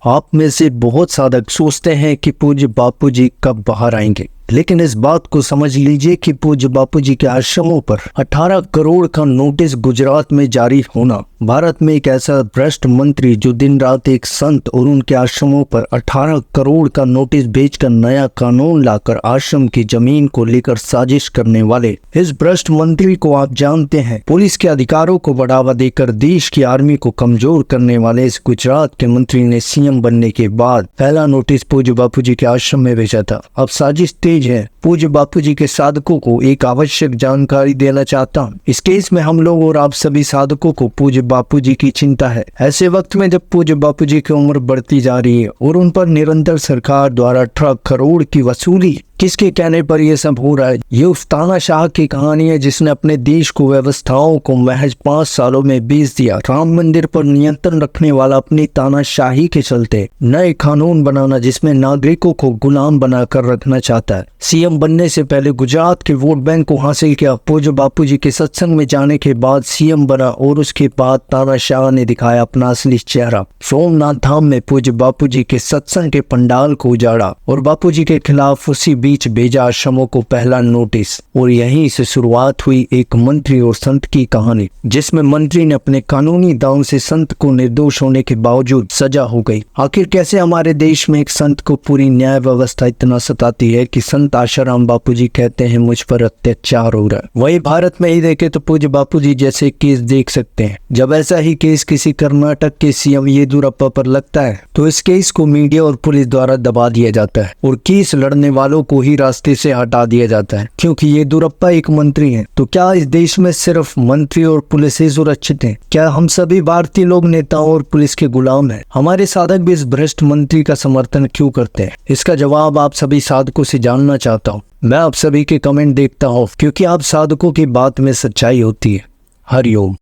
आप में से बहुत साधक सोचते हैं कि पूज्य बापूजी कब बाहर आएंगे, लेकिन इस बात को समझ लीजिए कि पूज्य बापूजी के आश्रमों पर 18 करोड़ का नोटिस गुजरात में जारी होना भारत में एक ऐसा भ्रष्ट मंत्री जो दिन रात एक संत और उनके आश्रमों पर 18 करोड़ का नोटिस भेजकर नया कानून लाकर आश्रम की जमीन को लेकर साजिश करने वाले इस भ्रष्ट मंत्री को आप जानते हैं। पुलिस के अधिकारों को बढ़ावा देकर देश की आर्मी को कमजोर करने वाले इस गुजरात के मंत्री ने सीएम बनने के बाद पहला नोटिस पूज्य बापूजी के आश्रम में भेजा था। अब साजिश तेज है। पूज्य बापूजी के साधकों को एक आवश्यक जानकारी देना चाहता हूँ। इस केस में हम लोग और आप सभी साधकों को पूज्य बापूजी की चिंता है। ऐसे वक्त में जब पूज्य बापूजी की उम्र बढ़ती जा रही है और उन पर निरंतर सरकार द्वारा 18 करोड़ की वसूली, किसके कहने पर यह सब हो रहा है? ये उस तानाशाह की कहानी है जिसने अपने देश को व्यवस्थाओं को महज 5 सालों में बेच दिया। राम मंदिर पर नियंत्रण रखने वाला अपनी तानाशाही के चलते नए कानून बनाना जिसमें नागरिकों को गुलाम बनाकर रखना चाहता है। सीएम बनने से पहले गुजरात के वोट बैंक को हासिल किया। पूज्य बापूजी के सत्संग में जाने के बाद सीएम बना और उसके बाद तानाशाह ने दिखाया अपना असली चेहरा। सोमनाथ धाम में पूज्य बापूजी के सत्संग के पंडाल को उजाड़ा और बापूजी के खिलाफ उसी बीच भेजा आश्रमों को पहला नोटिस। और यहीं से शुरुआत हुई एक मंत्री और संत की कहानी, जिसमें मंत्री ने अपने कानूनी दांव से संत को निर्दोष होने के बावजूद सजा हो गई। आखिर कैसे हमारे देश में एक संत को पूरी न्याय व्यवस्था इतना सताती है कि संत आशाराम बापूजी कहते हैं मुझ पर अत्याचार हो रहा है। वही भारत में ही देखे तो पूज्य बापूजी जैसे केस देख सकते हैं। जब ऐसा ही केस किसी कर्नाटक के सीएम येदियुरप्पा पर लगता है तो इस केस को मीडिया और पुलिस द्वारा दबा दिया जाता है और केस लड़ने वालों को ही रास्ते से हटा दिया जाता है, क्योंकि येदियुरप्पा एक मंत्री हैं। तो क्या इस देश में सिर्फ मंत्री और पुलिस ही सुरक्षित हैं? क्या हम सभी भारतीय लोग नेताओं और पुलिस के गुलाम हैं? हमारे साधक भी इस भ्रष्ट मंत्री का समर्थन क्यों करते हैं? इसका जवाब आप सभी साधकों से जानना चाहता हूँ। मैं आप सभी के कमेंट देखता हूँ, क्योंकि आप साधकों की बात में सच्चाई होती है। हरिओम।